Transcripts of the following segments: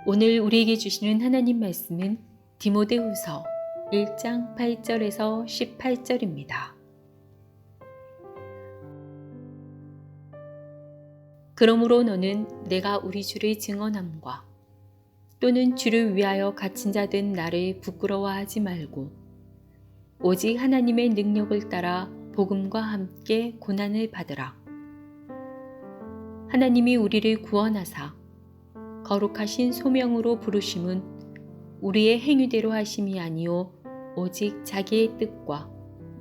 오늘 우리에게 주시는 하나님 말씀은 디모데후서 1장 8절에서 18절입니다. 그러므로 너는 내가 우리 주를 증언함과 또는 주를 위하여 갇힌 자 된 나를 부끄러워하지 말고 오직 하나님의 능력을 따라 복음과 함께 고난을 받으라. 하나님이 우리를 구원하사 거룩하신 소명으로 부르심은 우리의 행위대로 하심이 아니요 오직 자기의 뜻과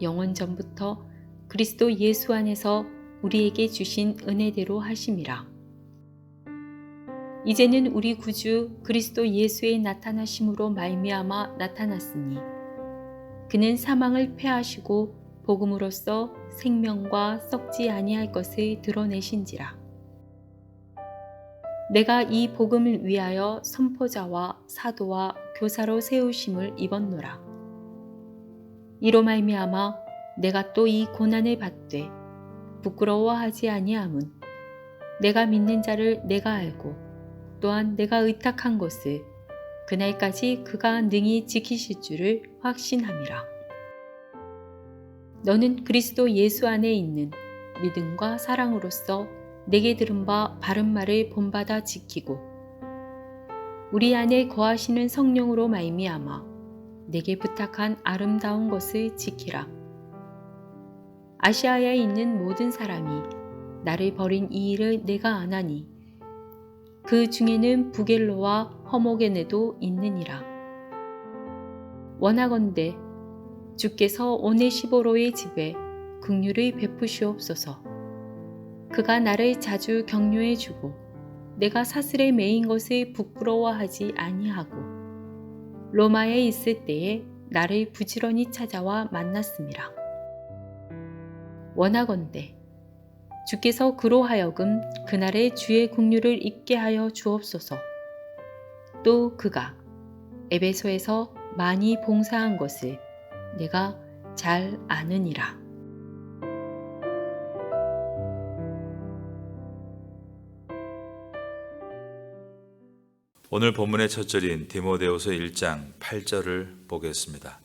영원 전부터 그리스도 예수 안에서 우리에게 주신 은혜대로 하심이라. 이제는 우리 구주 그리스도 예수의 나타나심으로 말미암아 나타났으니 그는 사망을 패하시고 복음으로써 생명과 썩지 아니할 것을 드러내신지라. 내가 이 복음을 위하여 선포자와 사도와 교사로 세우심을 입었노라. 이로 말미암아 내가 또 이 고난을 받되 부끄러워하지 아니함은 내가 믿는 자를 내가 알고 또한 내가 의탁한 것을 그날까지 그가 능히 지키실 줄을 확신함이라. 너는 그리스도 예수 안에 있는 믿음과 사랑으로서 내게 들은 바 바른 말을 본받아 지키고 우리 안에 거하시는 성령으로 말미암아 내게 부탁한 아름다운 것을 지키라. 아시아에 있는 모든 사람이 나를 버린 이 일을 내가 아나니 그 중에는 부겔로와 허모게네도 있느니라. 원하건대 주께서 오네시보로의 집에 긍휼을 베푸시옵소서. 그가 나를 자주 격려해 주고 내가 사슬에 매인 것을 부끄러워하지 아니하고 로마에 있을 때에 나를 부지런히 찾아와 만났음이라. 원하건대 주께서 그로 하여금 그날의 주의 긍휼을 잊게 하여 주옵소서. 또 그가 에베소에서 많이 봉사한 것을 내가 잘 아느니라. 오늘 본문의 첫 절인 디모데후서 1장 8절을 보겠습니다.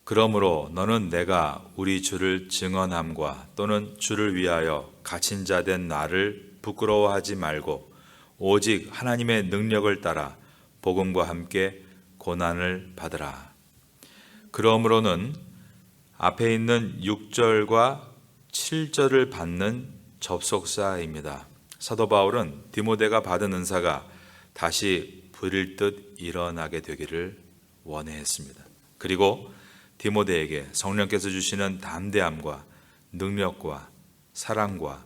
그러므로 너는 내가 우리 주를 증언함과 또는 주를 위하여 갇힌 자 된 나를 부끄러워하지 말고 오직 하나님의 능력을 따라 복음과 함께 고난을 받으라. 그러므로는 앞에 있는 6절과 7절을 받는 접속사입니다. 사도 바울은 디모데가 받은 은사가 다시 불일 듯 일어나게 되기를 원했습니다. 그리고 디모데에게 성령께서 주시는 담대함과 능력과 사랑과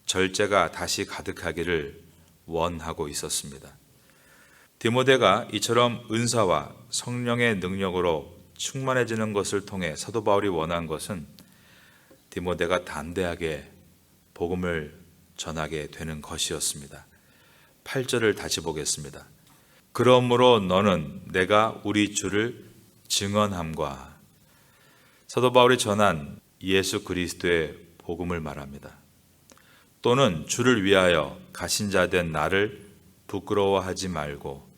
절제가 다시 가득하기를 원하고 있었습니다. 디모데가 이처럼 은사와 성령의 능력으로 충만해지는 것을 통해 사도 바울이 원한 것은 디모데가 담대하게 복음을 전하게 되는 것이었습니다. 8절을 다시 보겠습니다. 그러므로 너는 내가 우리 주를 증언함과 사도 바울이 전한 예수 그리스도의 복음을 말합니다. 또는 주를 위하여 가신 자 된 나를 부끄러워하지 말고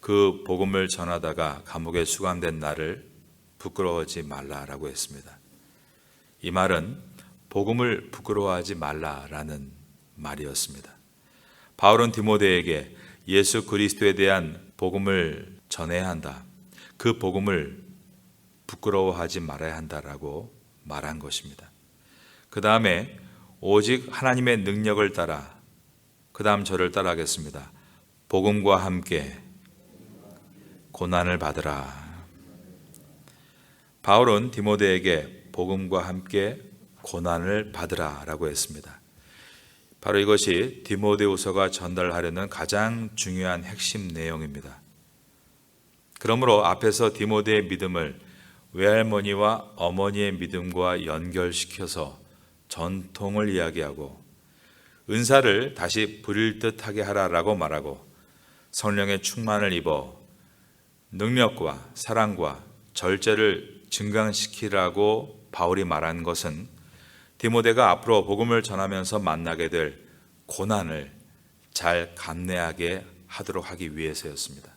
그 복음을 전하다가 감옥에 수감된 나를 부끄러워하지 말라라고 했습니다. 이 말은 복음을 부끄러워하지 말라라는 말이었습니다. 바울은 디모데에게 예수 그리스도에 대한 복음을 전해야 한다. 그 복음을 부끄러워하지 말아야 한다라고 말한 것입니다. 그 다음에 오직 하나님의 능력을 따라, 그 다음 절을 따라하겠습니다. 복음과 함께 고난을 받으라. 바울은 디모데에게 복음과 함께 고난을 받으라 라고 했습니다. 바로 이것이 디모데후서가 전달하려는 가장 중요한 핵심 내용입니다. 그러므로 앞에서 디모데의 믿음을 외할머니와 어머니의 믿음과 연결시켜서 전통을 이야기하고 은사를 다시 부릴 듯하게 하라라고 말하고 성령의 충만을 입어 능력과 사랑과 절제를 증강시키라고 바울이 말한 것은 디모데가 앞으로 복음을 전하면서 만나게 될 고난을 잘 감내하게 하도록 하기 위해서였습니다.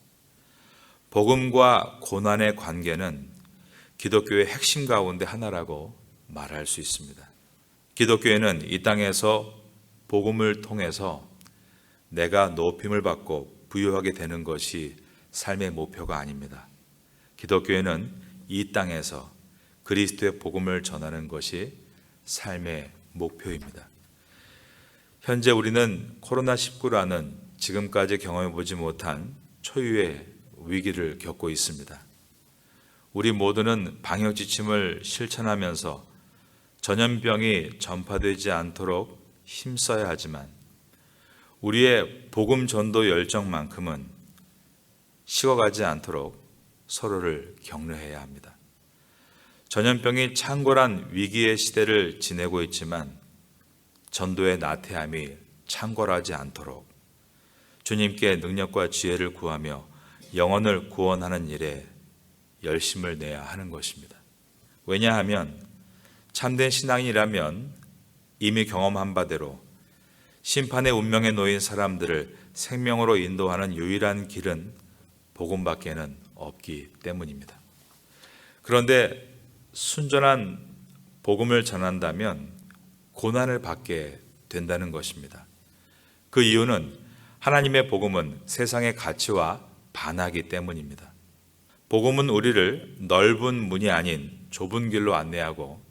복음과 고난의 관계는 기독교의 핵심 가운데 하나라고 말할 수 있습니다. 기독교회는 이 땅에서 복음을 통해서 내가 높임을 받고 부유하게 되는 것이 삶의 목표가 아닙니다. 기독교회는 이 땅에서 그리스도의 복음을 전하는 것이 삶의 목표입니다. 현재 우리는 코로나19라는 지금까지 경험해보지 못한 초유의 위기를 겪고 있습니다. 우리 모두는 방역 지침을 실천하면서 전염병이 전파되지 않도록 힘써야 하지만 우리의 복음 전도 열정만큼은 식어가지 않도록 서로를 격려해야 합니다. 전염병이 창궐한 위기의 시대를 지내고 있지만 전도의 나태함이 창궐하지 않도록 주님께 능력과 지혜를 구하며 영혼을 구원하는 일에 열심을 내야 하는 것입니다. 왜냐하면 참된 신앙이라면 이미 경험한 바대로 심판의 운명에 놓인 사람들을 생명으로 인도하는 유일한 길은 복음밖에는 없기 때문입니다. 그런데 순전한 복음을 전한다면 고난을 받게 된다는 것입니다. 그 이유는 하나님의 복음은 세상의 가치와 반하기 때문입니다. 복음은 우리를 넓은 문이 아닌 좁은 길로 안내하고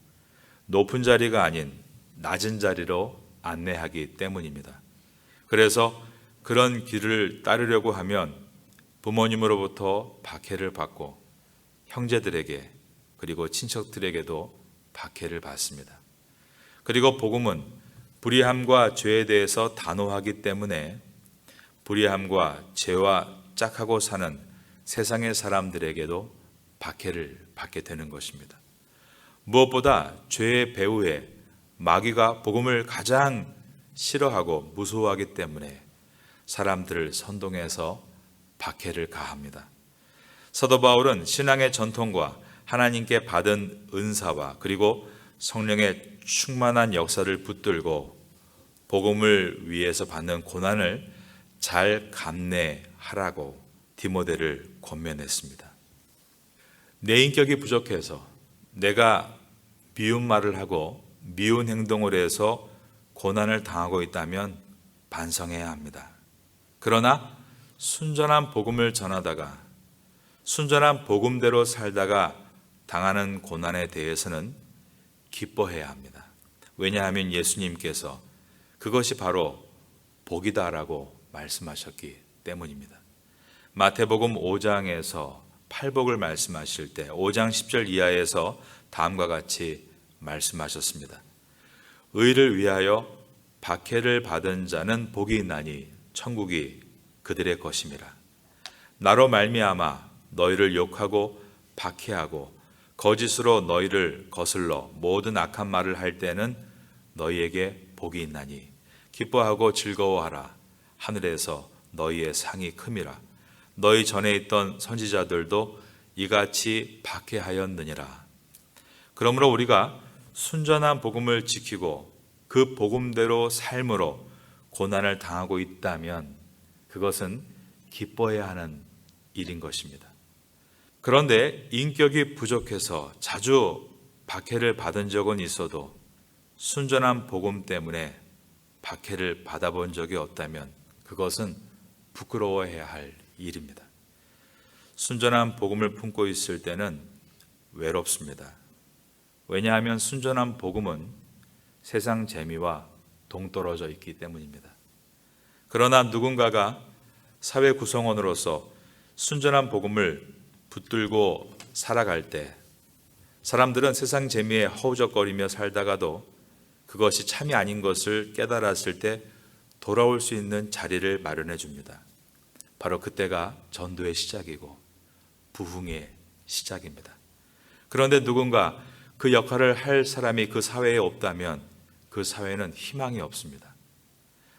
높은 자리가 아닌 낮은 자리로 안내하기 때문입니다. 그래서 그런 길을 따르려고 하면 부모님으로부터 박해를 받고 형제들에게 그리고 친척들에게도 박해를 받습니다. 그리고 복음은 불의함과 죄에 대해서 단호하기 때문에 불의함과 죄와 짝하고 사는 세상의 사람들에게도 박해를 받게 되는 것입니다. 무엇보다 죄의 배후에 마귀가 복음을 가장 싫어하고 무서워하기 때문에 사람들을 선동해서 박해를 가합니다. 사도 바울은 신앙의 전통과 하나님께 받은 은사와 그리고 성령의 충만한 역사를 붙들고 복음을 위해서 받는 고난을 잘 감내하라고 디모데를 권면했습니다. 내 인격이 부족해서 내가 미운 말을 하고 미운 행동을 해서 고난을 당하고 있다면 반성해야 합니다. 그러나 순전한 복음을 전하다가 순전한 복음대로 살다가 당하는 고난에 대해서는 기뻐해야 합니다. 왜냐하면 예수님께서 그것이 바로 복이다라고 말씀하셨기 때문입니다. 마태복음 5장에서 팔복을 말씀하실 때 5장 10절 이하에서 다음과 같이 말씀하셨습니다. 의를 위하여 박해를 받은 자는 복이 있나니 천국이 그들의 것임이라. 나로 말미암아 너희를 욕하고 박해하고 거짓으로 너희를 거슬러 모든 악한 말을 할 때는 너희에게 복이 있나니 기뻐하고 즐거워하라. 하늘에서 너희의 상이 큼이라. 너희 전에 있던 선지자들도 이같이 박해하였느니라. 그러므로 우리가 순전한 복음을 지키고 그 복음대로 삶으로 고난을 당하고 있다면 그것은 기뻐해야 하는 일인 것입니다. 그런데 인격이 부족해서 자주 박해를 받은 적은 있어도 순전한 복음 때문에 박해를 받아본 적이 없다면 그것은 부끄러워해야 할 일입니다. 순전한 복음을 품고 있을 때는 외롭습니다. 왜냐하면 순전한 복음은 세상 재미와 동떨어져 있기 때문입니다. 그러나 누군가가 사회 구성원으로서 순전한 복음을 붙들고 살아갈 때 사람들은 세상 재미에 허우적거리며 살다가도 그것이 참이 아닌 것을 깨달았을 때 돌아올 수 있는 자리를 마련해 줍니다. 바로 그때가 전도의 시작이고 부흥의 시작입니다. 그런데 누군가 그 역할을 할 사람이 그 사회에 없다면 그 사회는 희망이 없습니다.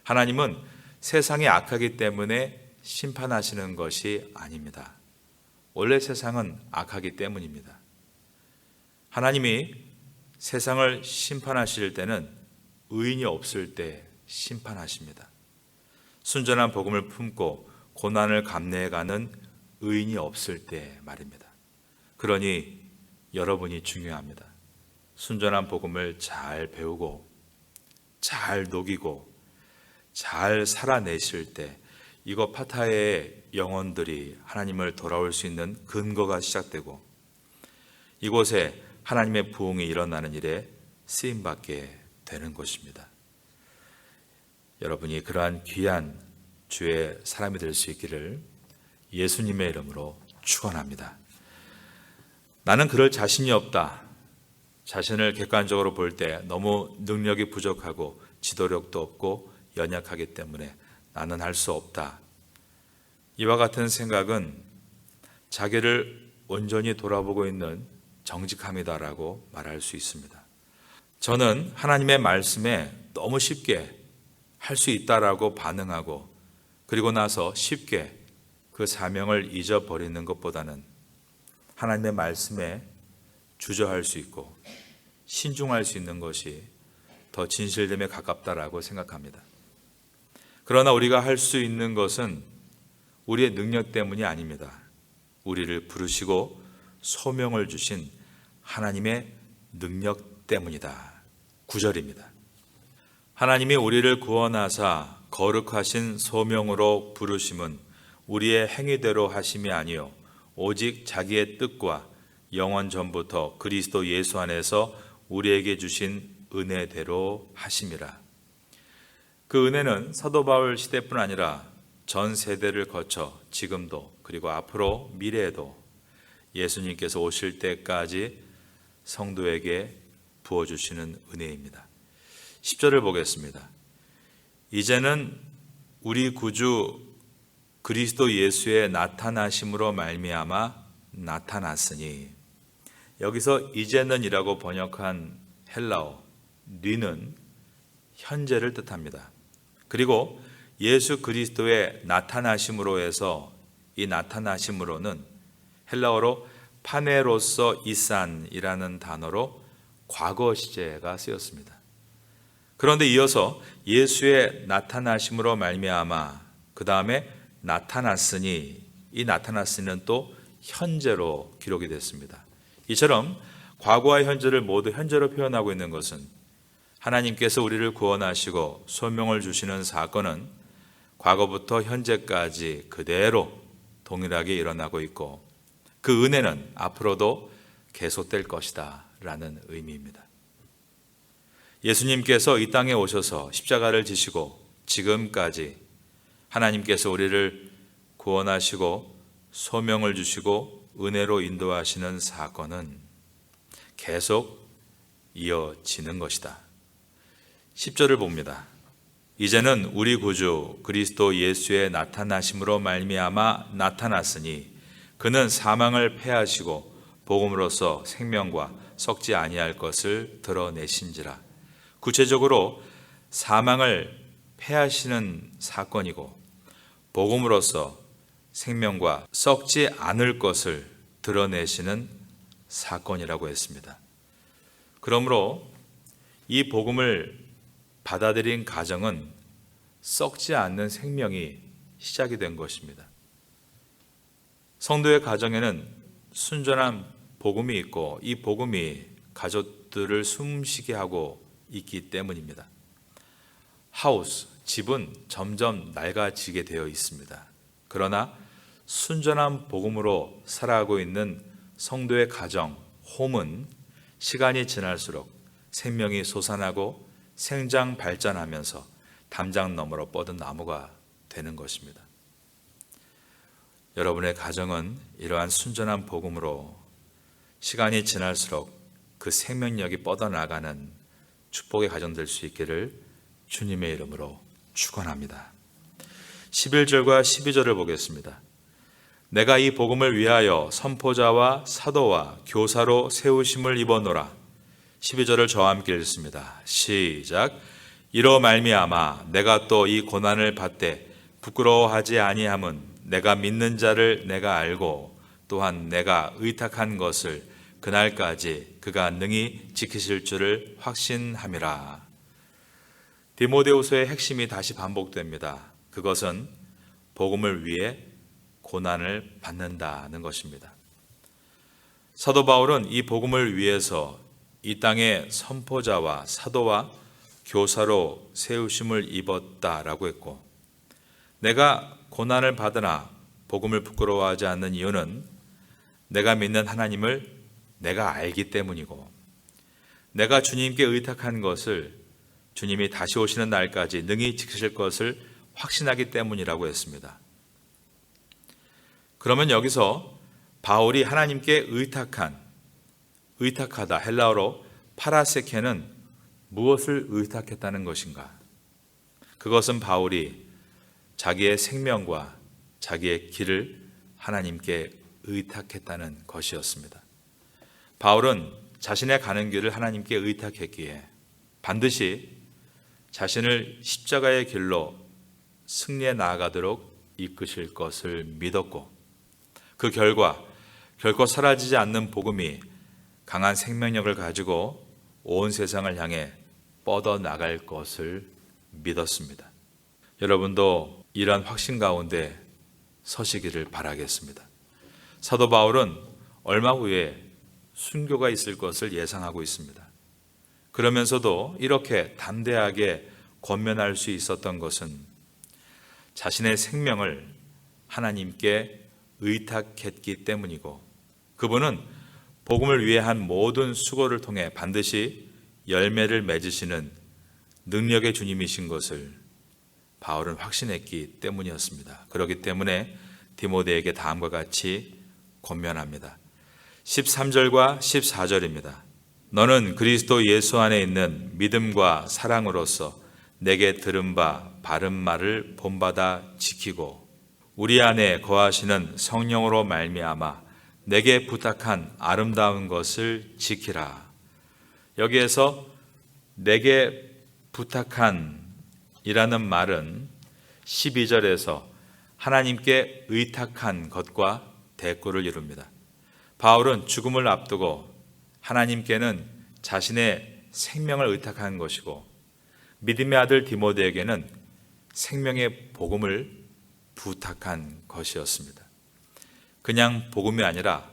하나님은 세상이 악하기 때문에 심판하시는 것이 아닙니다. 원래 세상은 악하기 때문입니다. 하나님이 세상을 심판하실 때는 의인이 없을 때 심판하십니다. 순전한 복음을 품고 고난을 감내해가는 의인이 없을 때 말입니다. 그러니 여러분이 중요합니다. 순전한 복음을 잘 배우고 잘 녹이고 잘 살아내실 때 이거 파타야의 영혼들이 하나님을 돌아올 수 있는 근거가 시작되고 이곳에 하나님의 부흥이 일어나는 일에 쓰임받게 되는 것입니다. 여러분이 그러한 귀한 주의 사람이 될 수 있기를 예수님의 이름으로 축원합니다. 나는 그럴 자신이 없다. 자신을 객관적으로 볼 때 너무 능력이 부족하고 지도력도 없고 연약하기 때문에 나는 할 수 없다. 이와 같은 생각은 자기를 온전히 돌아보고 있는 정직함이다라고 말할 수 있습니다. 저는 하나님의 말씀에 너무 쉽게 할 수 있다라고 반응하고 그리고 나서 쉽게 그 사명을 잊어버리는 것보다는 하나님의 말씀에 주저할 수 있고 신중할 수 있는 것이 더 진실됨에 가깝다라고 생각합니다. 그러나 우리가 할 수 있는 것은 우리의 능력 때문이 아닙니다. 우리를 부르시고 소명을 주신 하나님의 능력 때문이다. 9절입니다. 하나님이 우리를 구원하사 거룩하신 소명으로 부르심은 우리의 행위대로 하심이 아니요 오직 자기의 뜻과 영원 전부터 그리스도 예수 안에서 우리에게 주신 은혜대로 하심이라. 그 은혜는 사도 바울 시대뿐 아니라 전 세대를 거쳐 지금도 그리고 앞으로 미래에도 예수님께서 오실 때까지 성도에게 부어주시는 은혜입니다. 10절을 보겠습니다. 이제는 우리 구주 그리스도 예수의 나타나심으로 말미암아 나타났으니, 여기서 이제는이라고 번역한 헬라어 뉘는 현재를 뜻합니다. 그리고 예수 그리스도의 나타나심으로 해서 이 나타나심으로는 헬라어로 파네로서 이산이라는 단어로 과거 시제가 쓰였습니다. 그런데 이어서 예수의 나타나심으로 말미암아 그 다음에 나타났으니, 이 나타났으니는 또 현재로 기록이 됐습니다. 이처럼 과거와 현재를 모두 현재로 표현하고 있는 것은 하나님께서 우리를 구원하시고 소명을 주시는 사건은 과거부터 현재까지 그대로 동일하게 일어나고 있고 그 은혜는 앞으로도 계속될 것이다 라는 의미입니다. 예수님께서 이 땅에 오셔서 십자가를 지시고 지금까지 하나님께서 우리를 구원하시고 소명을 주시고 은혜로 인도하시는 사건은 계속 이어지는 것이다. 10절을 봅니다. 이제는 우리 구주 그리스도 예수의 나타나심으로 말미암아 나타났으니 그는 사망을 패하시고 복음으로써 생명과 썩지 아니할 것을 드러내신지라. 구체적으로 사망을 패하시는 사건이고 복음으로써 생명과 썩지 않을 것을 드러내시는 사건이라고 했습니다. 그러므로 이 복음을 받아들인 가정은 썩지 않는 생명이 시작이 된 것입니다. 성도의 가정에는 순전한 복음이 있고 이 복음이 가족들을 숨쉬게 하고 있기 때문입니다. 하우스, 집은 점점 낡아지게 되어 있습니다. 그러나 순전한 복음으로 살아가고 있는 성도의 가정, 홈은 시간이 지날수록 생명이 솟아나고 생장 발전하면서 담장 너머로 뻗은 나무가 되는 것입니다. 여러분의 가정은 이러한 순전한 복음으로 시간이 지날수록 그 생명력이 뻗어나가는 축복의 가정 될 수 있기를 주님의 이름으로 축원합니다. 11절과 12절을 보겠습니다. 내가 이 복음을 위하여 선포자와 사도와 교사로 세우심을 입어노라. 12절을 저와 함께 읽습니다. 시작. 이로 말미암아 내가 또 이 고난을 받되 부끄러워하지 아니함은 내가 믿는 자를 내가 알고 또한 내가 의탁한 것을 그날까지 그가 능히 지키실 줄을 확신함이라. 디모데후서의 핵심이 다시 반복됩니다. 그것은 복음을 위해 고난을 받는다는 것입니다. 사도 바울은 이 복음을 위해서 이 땅에 선포자와 사도와 교사로 세우심을 입었다라고 했고, 내가 고난을 받으나 복음을 부끄러워하지 않는 이유는 내가 믿는 하나님을 내가 알기 때문이고, 내가 주님께 의탁한 것을 주님이 다시 오시는 날까지 능히 지키실 것을 확신하기 때문이라고 했습니다. 그러면 여기서 바울이 하나님께 의탁하다, 헬라어로 파라세케는 무엇을 의탁했다는 것인가? 그것은 바울이 자기의 생명과 자기의 길을 하나님께 의탁했다는 것이었습니다. 바울은 자신의 가는 길을 하나님께 의탁했기에 반드시 자신을 십자가의 길로 승리해 나아가도록 이끄실 것을 믿었고, 그 결과 결코 사라지지 않는 복음이 강한 생명력을 가지고 온 세상을 향해 뻗어나갈 것을 믿었습니다. 여러분도 이러한 확신 가운데 서시기를 바라겠습니다. 사도 바울은 얼마 후에 순교가 있을 것을 예상하고 있습니다. 그러면서도 이렇게 담대하게 권면할 수 있었던 것은 자신의 생명을 하나님께 의탁했기 때문이고, 그분은 복음을 위해 한 모든 수고를 통해 반드시 열매를 맺으시는 능력의 주님이신 것을 바울은 확신했기 때문이었습니다. 그렇기 때문에 디모데에게 다음과 같이 권면합니다. 13절과 14절입니다. 너는 그리스도 예수 안에 있는 믿음과 사랑으로서 내게 들은 바 바른 말을 본받아 지키고, 우리 안에 거하시는 성령으로 말미암아 내게 부탁한 아름다운 것을 지키라. 여기에서 내게 부탁한 이라는 말은 12절에서 하나님께 의탁한 것과 대꾸를 이룹니다. 바울은 죽음을 앞두고 하나님께는 자신의 생명을 의탁한 것이고, 믿음의 아들 디모데에게는 생명의 복음을 부탁한 것이었습니다. 그냥 복음이 아니라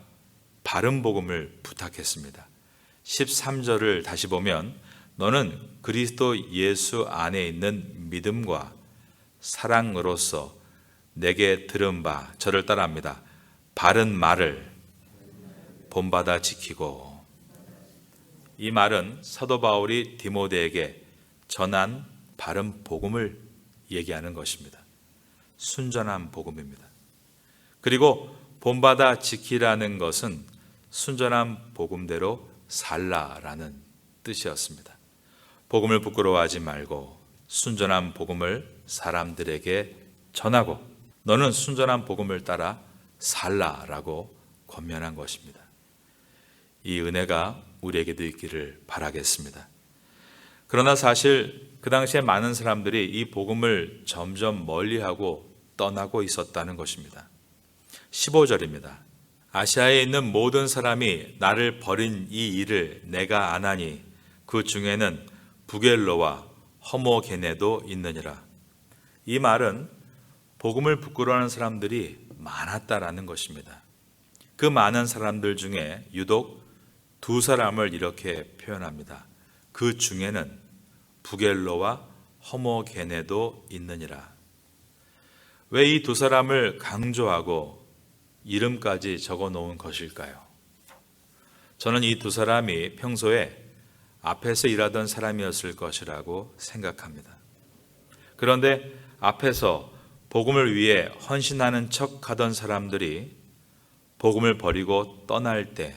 바른 복음을 부탁했습니다. 13절을 다시 보면 너는 그리스도 예수 안에 있는 믿음과 사랑으로서 내게 들은 바, 저를 따라합니다. 바른 말을 본받아 지키고. 이 말은 사도 바울이 디모데에게 전한 바른 복음을 얘기하는 것입니다. 순전한 복음입니다. 그리고 본받아 지키라는 것은 순전한 복음대로 살라라는 뜻이었습니다. 복음을 부끄러워하지 말고 순전한 복음을 사람들에게 전하고 너는 순전한 복음을 따라 살라라고 권면한 것입니다. 이 은혜가 우리에게도 있기를 바라겠습니다. 그러나 사실 그 당시에 많은 사람들이 이 복음을 점점 멀리하고 떠나고 있었다는 것입니다. 15절입니다. 아시아에 있는 모든 사람이 나를 버린 이 일을 내가 아나니 그 중에는 부겔로와 허모게네도 있느니라. 이 말은 복음을 부끄러워하는 사람들이 많았다라는 것입니다. 그 많은 사람들 중에 유독 두 사람을 이렇게 표현합니다. 그 중에는 부겔로와 허모게네도 있느니라. 왜 이 두 사람을 강조하고 이름까지 적어 놓은 것일까요? 저는 이 두 사람이 평소에 앞에서 일하던 사람이었을 것이라고 생각합니다. 그런데 앞에서 복음을 위해 헌신하는 척 하던 사람들이 복음을 버리고 떠날 때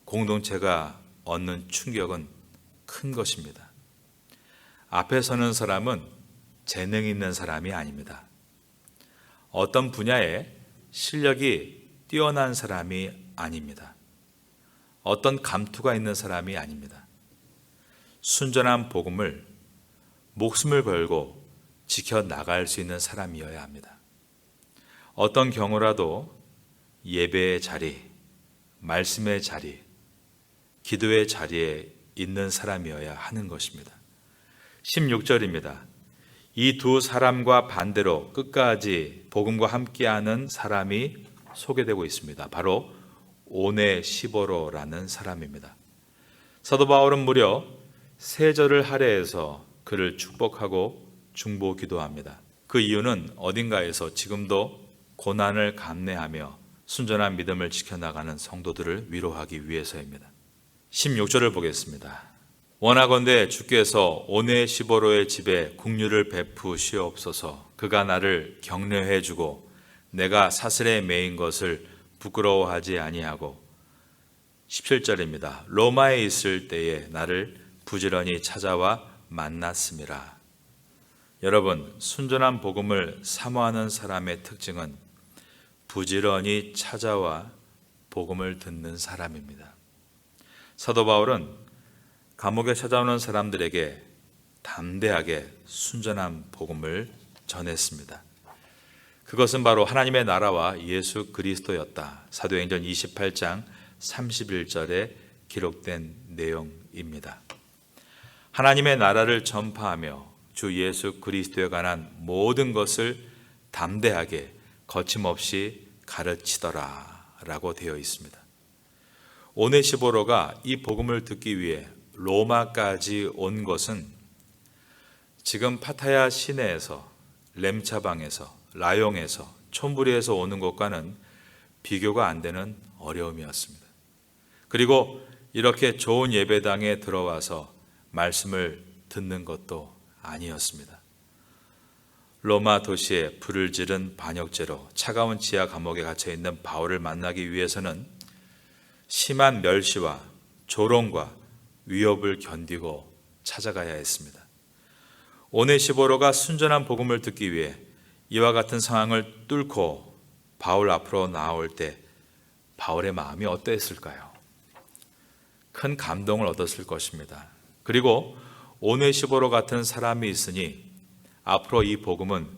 공동체가 얻는 충격은 큰 것입니다. 앞에 서는 사람은 재능 있는 사람이 아닙니다. 어떤 분야에 실력이 뛰어난 사람이 아닙니다. 어떤 감투가 있는 사람이 아닙니다. 순전한 복음을 목숨을 걸고 지켜나갈 수 있는 사람이어야 합니다. 어떤 경우라도 예배의 자리, 말씀의 자리, 기도의 자리에 있는 사람이어야 하는 것입니다. 16절입니다. 이 두 사람과 반대로 끝까지 복음과 함께하는 사람이 소개되고 있습니다. 바로 오네시보로라는 사람입니다. 사도 바울은 무려 3절을 할애해서 그를 축복하고 중보 기도합니다. 그 이유는 어딘가에서 지금도 고난을 감내하며 순전한 믿음을 지켜나가는 성도들을 위로하기 위해서입니다. 16절을 보겠습니다. 원하건대 주께서 오네시보로의 집에 국류를 베푸시옵소서. 그가 나를 격려해 주고 내가 사슬에 매인 것을 부끄러워하지 아니하고 17절입니다. 로마에 있을 때에 나를 부지런히 찾아와 만났음이라. 여러분, 순전한 복음을 사모하는 사람의 특징은 부지런히 찾아와 복음을 듣는 사람입니다. 사도 바울은 감옥에 찾아오는 사람들에게 담대하게 순전한 복음을 전했습니다. 그것은 바로 하나님의 나라와 예수 그리스도였다. 사도행전 28장 31절에 기록된 내용입니다. 하나님의 나라를 전파하며 주 예수 그리스도에 관한 모든 것을 담대하게 거침없이 가르치더라 라고 되어 있습니다. 오네시보로가 이 복음을 듣기 위해 로마까지 온 것은 지금 파타야 시내에서, 렘차방에서, 라용에서, 촌부리에서 오는 것과는 비교가 안 되는 어려움이었습니다. 그리고 이렇게 좋은 예배당에 들어와서 말씀을 듣는 것도 아니었습니다. 로마 도시에 불을 지른 반역죄로 차가운 지하 감옥에 갇혀 있는 바울을 만나기 위해서는 심한 멸시와 조롱과 위협을 견디고 찾아가야 했습니다. 오네시보로가 순전한 복음을 듣기 위해 이와 같은 상황을 뚫고 바울 앞으로 나올 때 바울의 마음이 어떠했을까요? 큰 감동을 얻었을 것입니다. 그리고 오네시보로 같은 사람이 있으니 앞으로 이 복음은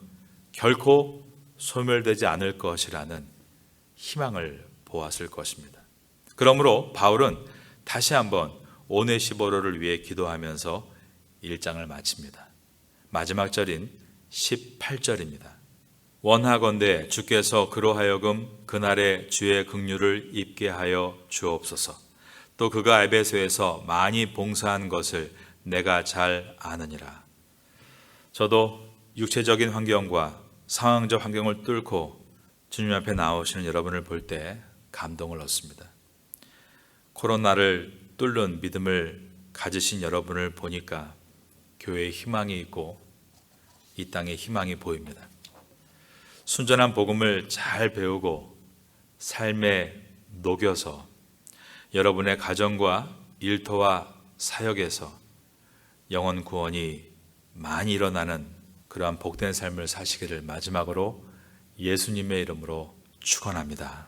결코 소멸되지 않을 것이라는 희망을 보았을 것입니다. 그러므로 바울은 다시 한번 오네시보로를 위해 기도하면서 1장을 마칩니다. 마지막 절인 18절입니다. 원하건대 주께서 그로 하여금 그날의 주의 긍휼을 입게 하여 주옵소서. 또 그가 에베소에서 많이 봉사한 것을 내가 잘 아느니라. 저도 육체적인 환경과 상황적 환경을 뚫고 주님 앞에 나오시는 여러분을 볼 때 감동을 얻습니다. 코로나를 뚫는 믿음을 가지신 여러분을 보니까 교회에 희망이 있고 이 땅에 희망이 보입니다. 순전한 복음을 잘 배우고 삶에 녹여서 여러분의 가정과 일터와 사역에서 영혼 구원이 많이 일어나는 그러한 복된 삶을 사시기를 마지막으로 예수님의 이름으로 축원합니다.